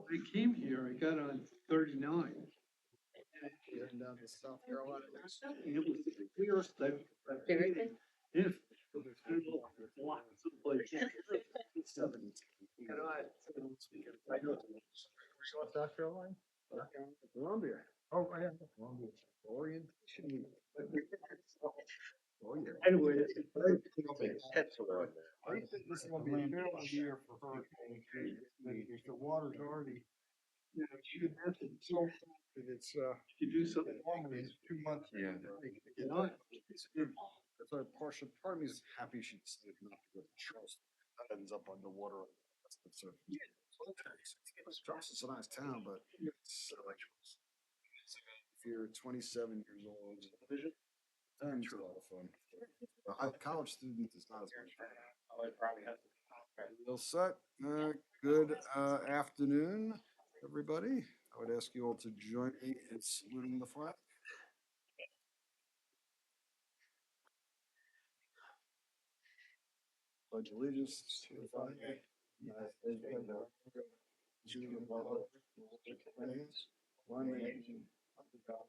I came here, I got on 39. Heading down to South Carolina. And it was the clearest I've seen it. If. I don't know, lots of places. And I know. South Carolina? Columbia. Oh, I am. Columbia. Orientation week. Oh, yeah. Anyway. I think this is gonna be a fair year for hurricane season. If the water's already, You know, you have to, so, it's, you do something. normally it's 2 months. Yeah. You know, That's why partial, part of me is happy she decided not to go to trust. That ends up underwater. It's Charleston's a nice town, but it's like, if you're 27 years old, then it's a lot of fun. A college student is not as much fun. All set. Good afternoon, everybody. I would ask you all to join me in saluting the flag. Pledge allegiance to the flag. United States of America, to the republic for which it stands, one nation, under God,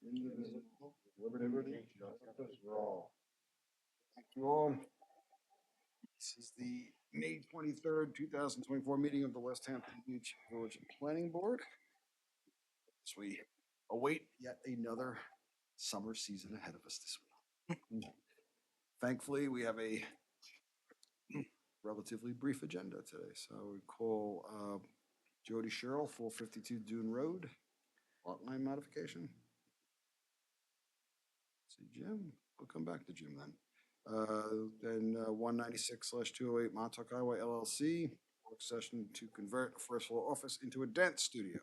indivisible, with liberty and justice for all. Thank you all. This is the May 23rd, 2024 meeting of the West Hampton Beach Village Planning Board. As we await yet another summer season ahead of us this week. Thankfully, we have a relatively brief agenda today, so we call Jody Sherrill, 452 Dune Road, lot line modification. See Jim, we'll come back to Jim then. Then 196/208 Montauk Highway LLC, work session to convert a first floor office into a dance studio.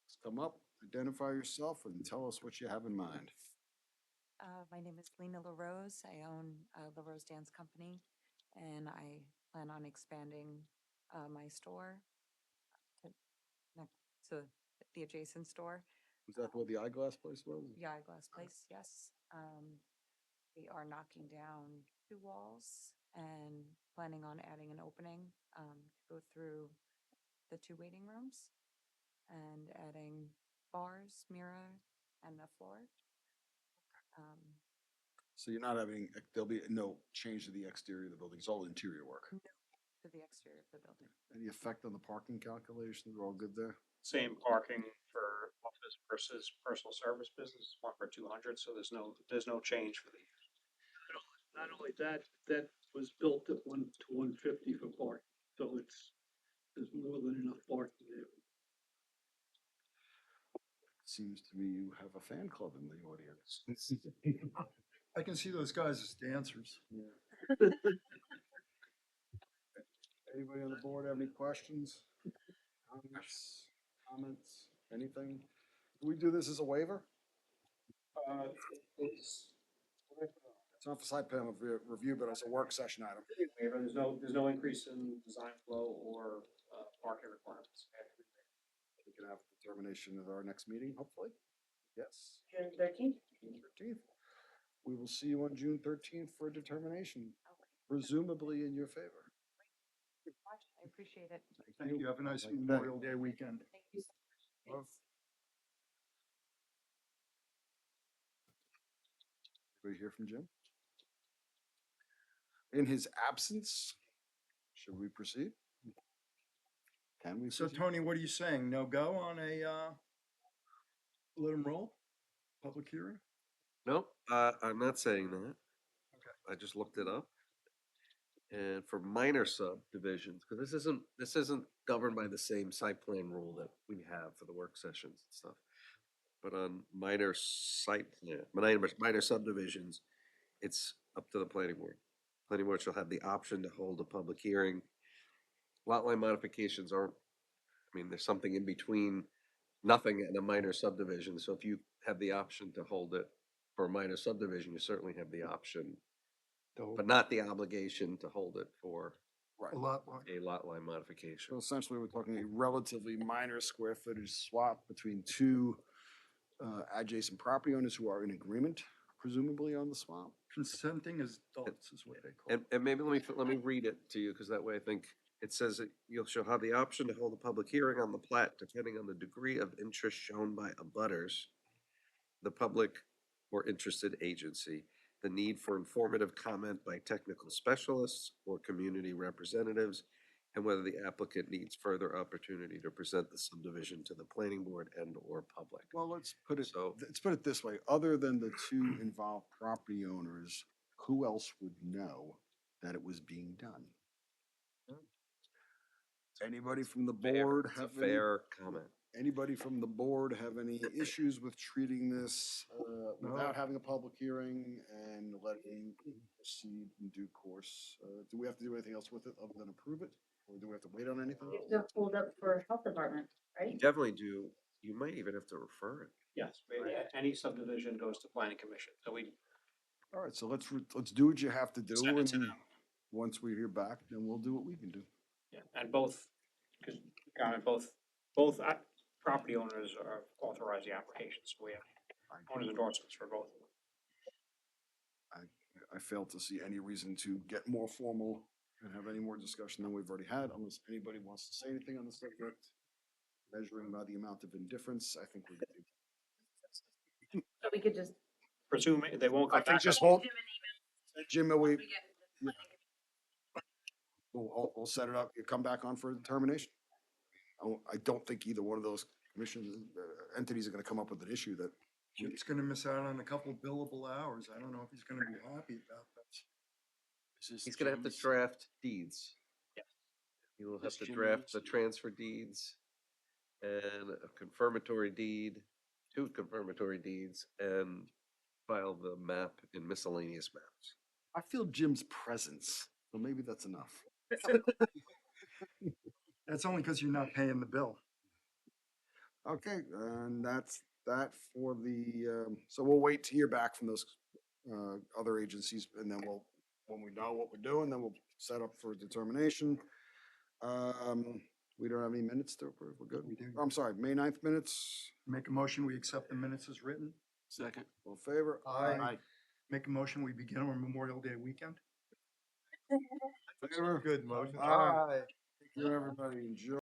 Let's come up, identify yourself and tell us what you have in mind. My name is Lena LaRose. I own LaRose Dance Company, and I plan on expanding my store to next to the adjacent store, Is that where the eyeglass place was? the eyeglass place. Yes, we are knocking down 2 walls and planning on adding an opening to go through the 2 waiting rooms and adding bars, mirror, and a floor. So you're not having, there'll be no change to the exterior of the building, it's all interior work. To the exterior of the building. Any effect on the parking calculations? We're all good there? Same parking for office versus personal service business, 1 for 200, so there's no change for the. not only that, that was built at 1 to 150 for parking, so there's more than enough parking there. Seems to me you have a fan club in the audience. I can see those guys as dancers. Anybody on the board have any questions? Comments, anything? Do we do this as a waiver? It's It's not for site plan review, but it's a work session item. waiver, there's no increase in design flow or parking requirements. We can have determination at our next meeting, hopefully. Yes. June 13th? June 13th. We will see you on June 13th for a determination, Okay. presumably in your favor. I appreciate it. Thank you. Have a nice Thank you. Memorial Day weekend. Thank you so much. Love. Anybody hear from Jim? In his absence, should we proceed? Can we? So proceed? Tony, what are you saying? No go on let them roll? Public hearing? Nope, I'm not saying that. Okay. I just looked it up. And for minor subdivisions, because this isn't governed by the same site plan rule that we have for the work sessions and stuff. But on minor subdivisions, it's up to the planning board. Planning board shall have the option to hold a public hearing. Lot line modifications aren't, I mean, there's something in between nothing and a minor subdivision. So if you have the option to hold it for a minor subdivision, you certainly have the option, but not the obligation to hold it for Right. A lot line. a lot line modification. So essentially, we're talking a relatively minor square footage swap between two adjacent property owners who are in agreement, presumably on the swap. Consenting as adults is what they call it. And maybe let me read it to you, because that way I think it says that you shall have the option to hold a public hearing on the plat depending on the degree of interest shown by abutters, the public or interested agency, the need for informative comment by technical specialists or community representatives, and whether the applicant needs further opportunity to present the subdivision to the planning board and or public. Well, let's put So- it this way, other than the two involved property owners, who else would know that it was being done? Anybody from the Fair, board it's a have any, fair comment. anybody from the board have any issues with treating this, without having a public hearing and letting it proceed in due course? Do we have to do anything else with it other than approve it? Or do we have to wait on anything? You have to hold up for health department, You right? definitely do, you might even have to refer it. Yes, any subdivision goes to planning commission, so we, All right, so let's do what you have to do, Send it and to them. once we hear back, then we'll do what we can do. yeah, and both, because, property owners are authorized the applications, so we have owners endorsements for both. I fail to see any reason to get more formal and have any more discussion than we've already had, unless anybody wants to say anything on the subject. Measuring by the amount of indifference, I think we could do. So we could just. Presuming they won't I come think back. just hold, Jim, we'll set it up, you come back on for determination. I don't think either one of those commissions, entities are gonna come up with an issue that, Jim's gonna miss out on a couple billable hours. I don't know if he's gonna be happy about that. He's gonna have to draft deeds. Yeah. He will have to draft the transfer deeds and a confirmatory deed, two confirmatory deeds, and file the map in miscellaneous maps. I feel Jim's presence, so maybe that's enough. That's only because you're not paying the bill. Okay, and that's that for the, so we'll wait to hear back from those, other agencies, and then when we know what we're doing, then we'll set up for determination. We don't have any minutes to approve, we're good? We do. I'm sorry, May 9th minutes, Make a motion, we accept the minutes as written. Second. All in favor? Aye. Make a motion, we begin on Memorial Day weekend. Favor? Good motion. Aye. Thank you, everybody, enjoy.